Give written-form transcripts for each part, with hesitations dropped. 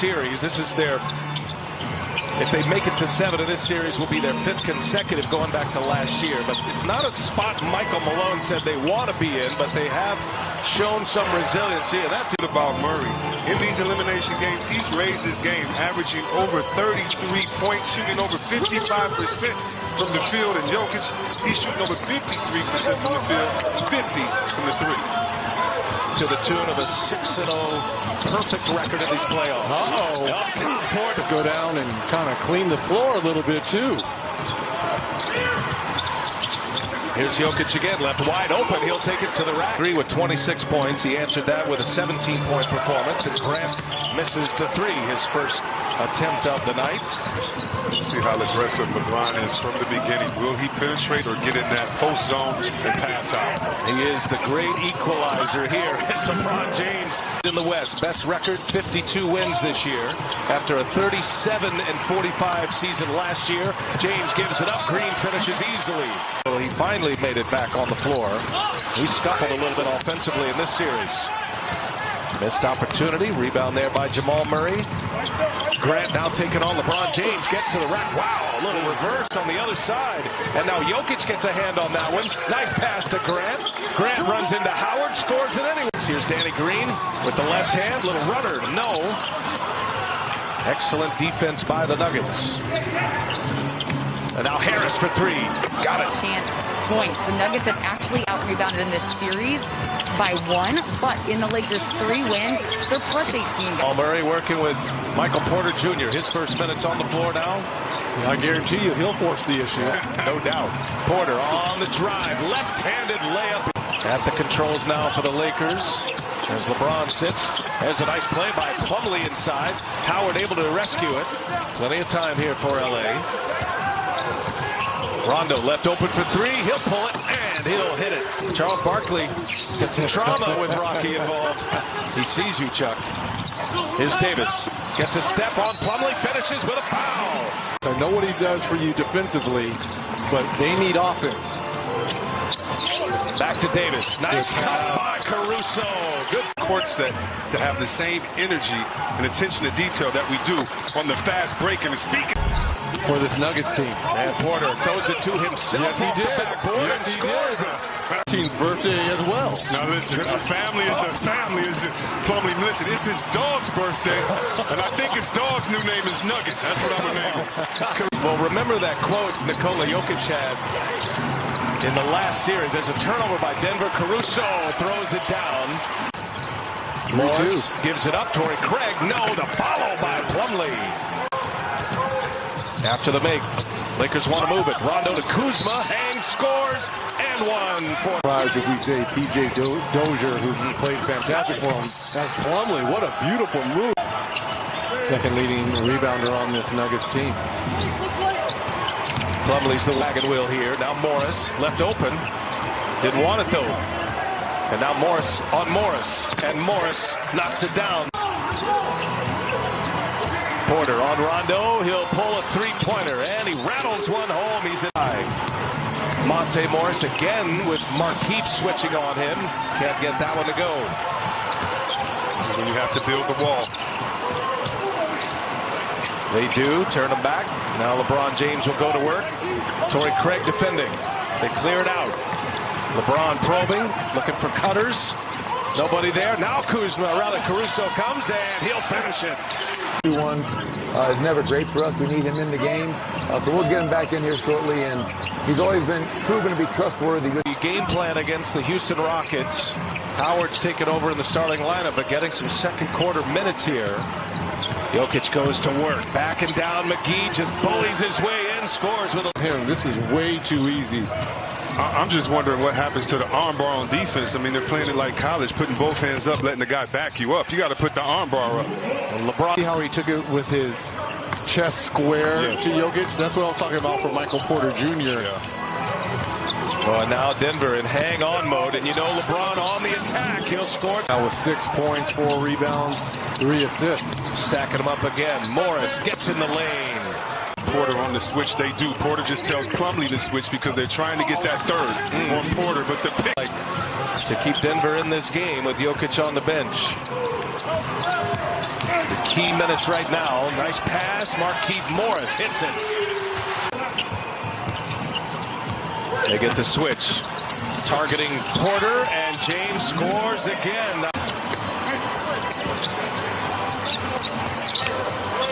series. This is their, if they make it to 7 in this series, will be their 5th consecutive going back to last year. But it's not a spot Michael Malone said they want to be in, but they have shown some resiliency, and that's it about Murray. In these elimination games, he's raised his game, averaging over 33 points, shooting over 55% from the field. And Jokic, he's shooting over 53% from the field, 50 from the 3. To the tune of a 6-0 perfect record in these playoffs. Porter go down and kind of clean the floor a little bit too. Here's Jokic again, left wide open. He'll take it to the rack. 3 with 26 points. He answered that with a 17-point performance, and Grant misses the 3, his first attempt of the night. See how aggressive LeBron is from the beginning. Will he penetrate or get in that post zone and pass out? He is the great equalizer here. It's LeBron James in the West. Best record, 52 wins this year. After a 37-45 season last year, James gives it up. Green finishes easily. Well, he finally made it back on the floor. He scuffled a little bit offensively in this series. Missed opportunity. Rebound there by Jamal Murray. Grant now taking on LeBron James. Gets to the rack. Wow, a little reverse on the other side. And now Jokic gets a hand on that one. Nice pass to Grant. Grant runs into Howard. Scores it anyway. Here's Danny Green with the left hand. Little runner. No. Excellent defense by the Nuggets. And now Harris for 3. Got it. Chance points. The Nuggets have actually out-rebounded in this series by 1, but in the Lakers' 3 wins, they're plus 18. Jamal Murray working with Michael Porter Jr. His first minutes on the floor now. I guarantee you he'll force the issue. No doubt. Porter on the drive. Left-handed layup. At the controls now for the Lakers. As LeBron sits. There's a nice play by Plumlee inside. Howard able to rescue it. Plenty of time here for LA. Rondo left open for 3. He'll pull it, and he'll hit it. Charles Barkley gets some trauma with Rocky involved. He sees you, Chuck. Here's Davis. Gets a step on Plumlee, finishes with a foul. I know what he does for you defensively, but they need offense. Back to Davis. Nice cut by Caruso. Good court set to have the same energy and attention to detail that we do on the fast break. And speaking for this Nuggets team. And Porter throws it to himself. Yes, he did. Yes, he did. 15th birthday as well. Now listen, a family is a family. Plumlee, listen, it's his dog's birthday, and I think his dog's new name is Nugget. That's what I'm going to name him. Well, remember that quote Nikola Jokic had in the last series. There's a turnover by Denver. Caruso throws it down. Morris gives it up. Torrey Craig. No, the follow by Plumlee. After the make, Lakers want to move it. Rondo to Kuzma, hangs, scores, and 1 for. Surprise if we say P.J. Dozier, who played fantastic for him. That's Plumlee. What a beautiful move. Second leading rebounder on this Nuggets team. Plumlee's the wagon wheel here. Now Morris left open. Didn't want it though. And now Morris on Morris, and Morris knocks it down. Porter on Rondo. He'll pull a 3-pointer, and he rattles one home. He's at 5. Monte Morris again with Markieff switching on him. Can't get that one to go. When you have to build the wall. They do. Turn them back. Now LeBron James will go to work. Torrey Craig defending. They clear it out. LeBron probing, looking for cutters. Nobody there. Now Caruso comes, and he'll finish it. 2-1 is never great for us. We need him in the game. So we'll get him back in here shortly. And he's always been proven to be trustworthy. The game plan against the Houston Rockets. Howard's taken over in the starting lineup, but getting some second quarter minutes here. Jokic goes to work. Back and down. McGee just bullies his way in. Scores with him. This is way too easy. I'm just wondering what happens to the armbar on defense. I mean, they're playing it like college, putting both hands up, letting the guy back you up. You got to put the armbar up. And LeBron. See how he took it with his chest square to Jokic? That's what I'm talking about for Michael Porter Jr. Oh, and now Denver in hang-on mode, and you know LeBron on the attack. He'll score. Now with 6 points, 4 rebounds, 3 assists. Stacking them up again. Morris gets in the lane. Porter on the switch, they do. Porter just tells Plumlee to switch because they're trying to get that third on Porter, but the pick. To keep Denver in this game with Jokic on the bench. The key minutes right now. Nice pass. Marquise Morris hits it. They get the switch. Targeting Porter, and James scores again.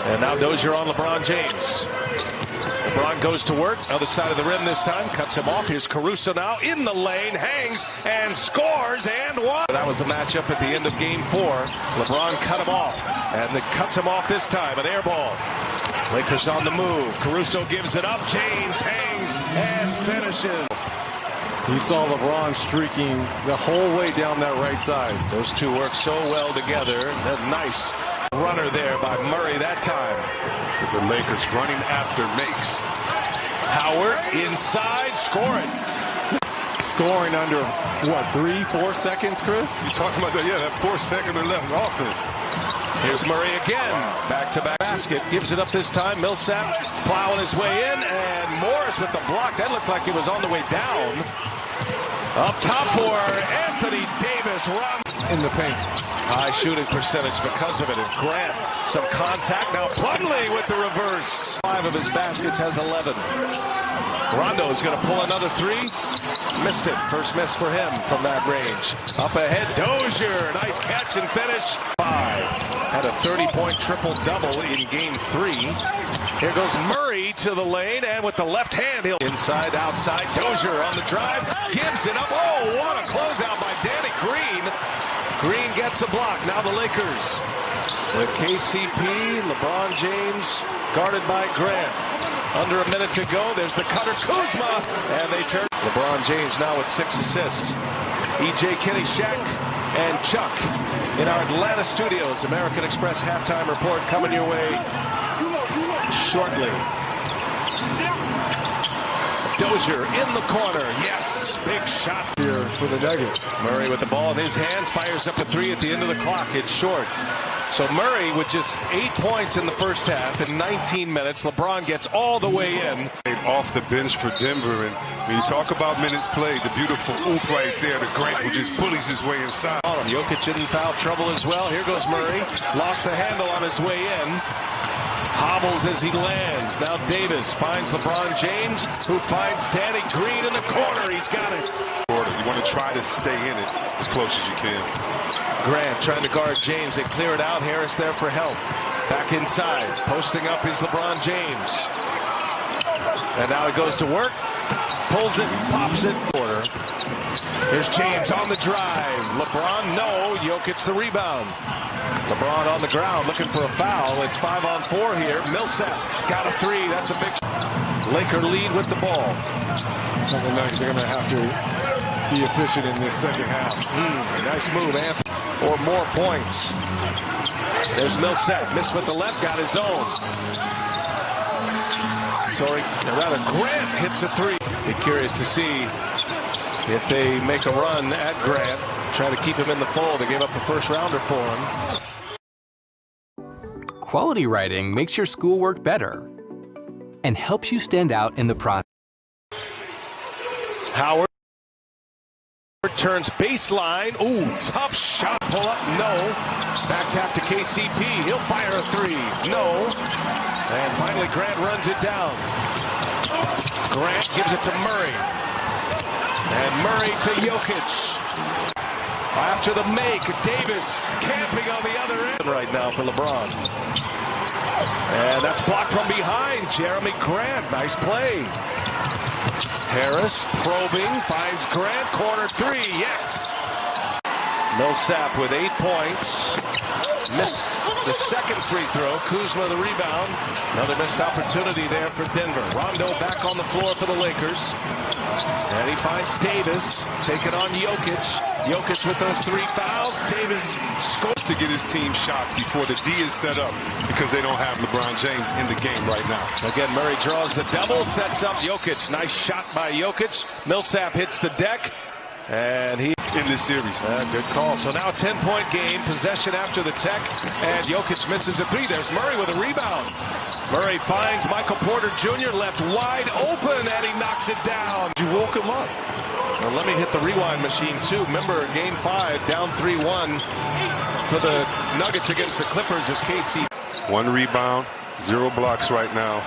And now Dozier on LeBron James. LeBron goes to work. Other side of the rim this time. Cuts him off. Here's Caruso now in the lane. Hangs and scores and one. That was the matchup at the end of game 4. LeBron cut him off. And it cuts him off this time. An air ball. Lakers on the move. Caruso gives it up. James hangs and finishes. He saw LeBron streaking the whole way down that right side. Those two work so well together. That nice runner there by Murray that time. The Lakers running after makes. Howard inside, scoring. Scoring under, what, 3-4 seconds, Chris? You talking about that? Yeah, that 4 second or less offense. Here's Murray again. Back-to-back basket. Gives it up this time. Millsap plowing his way in. And Morris with the block. That looked like he was on the way down. Up top for Anthony Davis. Runs in the paint. High shooting percentage because of it. And Grant, some contact. Now Plumlee with the reverse. 5 of his baskets, has 11. Rondo is going to pull another 3. Missed it. First miss for him from that range. Up ahead, Dozier. Nice catch and finish. 5. Had a 30-point triple-double in game 3. Here goes Murray to the lane, and with the left hand, he'll inside, outside. Dozier on the drive. Gives it up. Oh, what a closeout by Danny Green. Green gets a block. Now the Lakers with KCP, LeBron James, guarded by Grant. Under a minute to go. There's the cutter, Kuzma, and they turn. LeBron James now with 6 assists. E.J. Kenny, Shaq, and Chuck in our Atlanta studios. American Express halftime report coming your way shortly. Dozier in the corner. Yes, big shot here for the Nuggets. Murray with the ball in his hands, fires up a 3 at the end of the clock. It's short. So Murray with just 8 points in the first half in 19 minutes. LeBron gets all the way in. Off the bench for Denver, and when you talk about minutes played, the beautiful oop right there, the Grant who just bullies his way inside. Jokic in foul trouble as well. Here goes Murray. Lost the handle on his way in. Hobbles as he lands. Now Davis finds LeBron James, who finds Danny Green in the corner. He's got it. You want to try to stay in it as close as you can. Grant trying to guard James. They clear it out. Harris there for help. Back inside. Posting up is LeBron James. And now he goes to work. Pulls it, pops it. Here's James on the drive. LeBron, no. Jokic the rebound. LeBron on the ground looking for a foul. It's 5-on-4 here. Millsap got a 3. That's a big Laker lead with the ball. So the Nuggets are going to have to be efficient in this second half. Nice move, Anthony. Or more points. There's Millsap. Missed with the left. Got his own. Grant hits a 3. Be curious to see if they make a run at Grant. Try to keep him in the fold. They gave up the first rounder for him. Quality writing makes your schoolwork better and helps you stand out in the process. Howard turns baseline. Ooh, tough shot. Pull up. No. Back tap to KCP. He'll fire a 3. No. And finally Grant runs it down. Grant gives it to Murray. And Murray to Jokic. After the make, Davis camping on the other end right now for LeBron. And that's blocked from behind. Jeremy Grant, nice play. Harris probing, finds Grant, corner 3, yes. Millsap with 8 points. Missed the second free throw. Kuzma the rebound. Another missed opportunity there for Denver. Rondo back on the floor for the Lakers. And he finds Davis taking on Jokic. Jokic with those 3 fouls. Davis scores to get his team shots before the D is set up because they don't have LeBron James in the game right now. Again, Murray draws the double, sets up Jokic. Nice shot by Jokic. Millsap hits the deck. And he in this series. Good call. So now a 10-point game. Possession after the tech. And Jokic misses a 3. There's Murray with a rebound. Murray finds Michael Porter Jr. left wide open, and he knocks it down. You woke him up. Well, let me hit the rewind machine, too. Remember, Game 5, down 3-1. for the Nuggets against the Clippers is KC. 1 rebound, 0 blocks right now.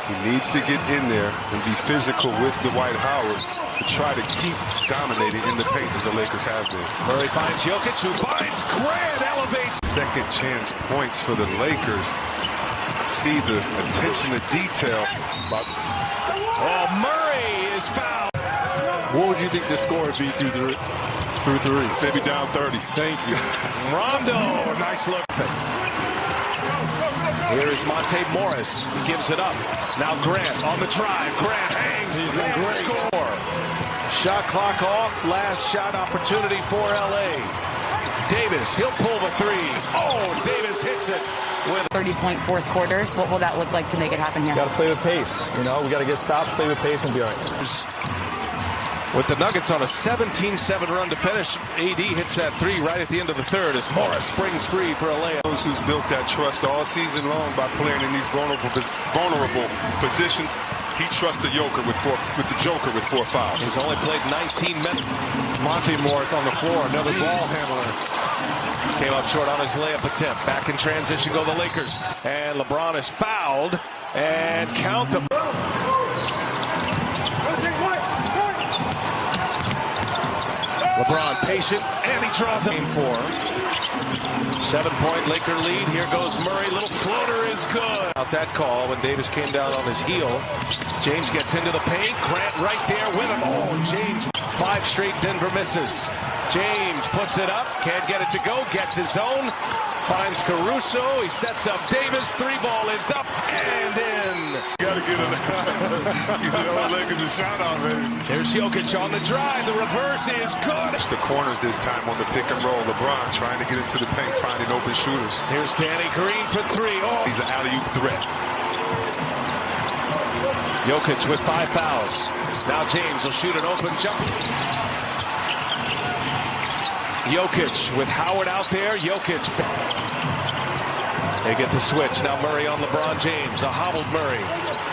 He needs to get in there and be physical with Dwight Howard to try to keep dominating in the paint as the Lakers have been. Murray finds Jokic, who finds Grant, elevates. Second chance points for the Lakers. See the attention to detail. Oh, Murray is fouled. What would you think the score would be through three? Maybe down 30. Thank you. Rondo, nice look. Here is Monte Morris. He gives it up. Now Grant on the drive. Grant hangs. He's been great. Score. Shot clock off. Last shot opportunity for LA. Davis, he'll pull the three. Oh, Davis hits it with 30-point fourth quarters. What will that look like to make it happen here? Got to play with pace. You know, we got to get stops, play with pace, and be all right. With the Nuggets on a 17-7 run to finish, AD hits that three right at the end of the third as Morris springs free for a layup. Those who's built that trust all season long by playing in these vulnerable positions. He trusts the Joker with 4 fouls. He's only played 19 minutes. Monte Morris on the floor, another ball handler. Came up short on his layup attempt. Back in transition go the Lakers. And LeBron is fouled. And count them. LeBron patient, and he draws a game 4. 7-point Laker lead. Here goes Murray. Little floater is good. Out that call when Davis came down on his heel. James gets into the paint. Grant right there with him. Oh, James. 5 straight Denver misses. James puts it up. Can't get it to go. Gets his own. Finds Caruso. He sets up Davis. 3-ball is up and in. Got to get it. You know, Lakers a shot out, man. There's Jokic on the drive. The reverse is good. The corners this time on the pick and roll. LeBron trying to get into the paint, finding open shooters. Here's Danny Green for 3. Oh, he's an alley-oop threat. Jokic with 5 fouls. Now James will shoot an open jumper. Jokic with Howard out there. Jokic. They get the switch. Now Murray on LeBron James. A hobbled Murray.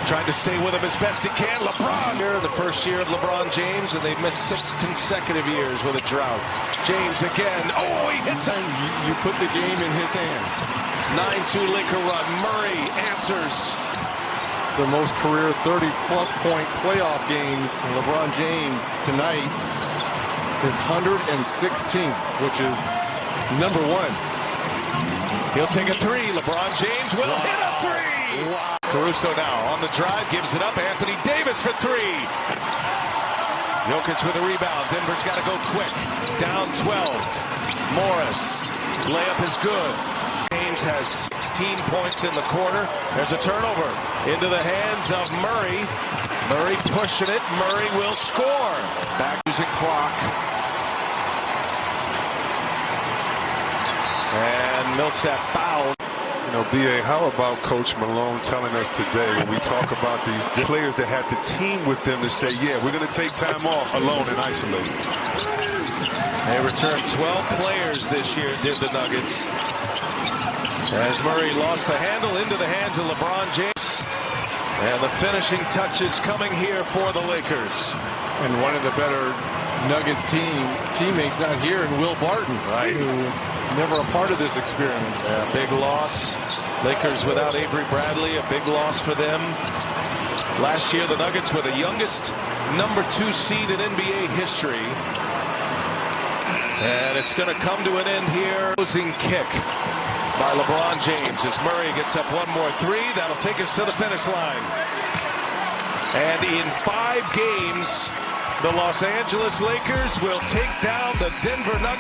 Trying to stay with him as best he can. LeBron here, the first year of LeBron James, and they've missed 6 consecutive years with a drought. James again. Oh, he hits him. You put the game in his hands. 9-2 Laker run. Murray answers. The most career 30-plus point playoff games from LeBron James tonight is 116th, which is number 1. He'll take a 3. LeBron James will hit a 3. Wow. Caruso now on the drive, gives it up. Anthony Davis for 3. Jokic with a rebound. Denver's got to go quick. Down 12. Morris. Layup is good. James has 16 points in the quarter. There's a turnover into the hands of Murray. Murray pushing it. Murray will score. Back using clock. And Millsap fouled. You know, B.A., how about Coach Malone telling us today when we talk about these players that had the team with them to say, yeah, we're going to take time off alone and isolate. They returned 12 players this year, did the Nuggets. As Murray lost the handle into the hands of LeBron James. And the finishing touches coming here for the Lakers. And one of the better Nuggets teammates not here, and Will Barton, right, who was never a part of this experiment. Yeah, big loss. Lakers without Avery Bradley, a big loss for them. Last year, the Nuggets were the youngest number 2 seed in NBA history. And it's going to come to an end here. Closing kick by LeBron James as Murray gets up one more 3. That'll take us to the finish line. And in 5 games, the Los Angeles Lakers will take down the Denver Nuggets.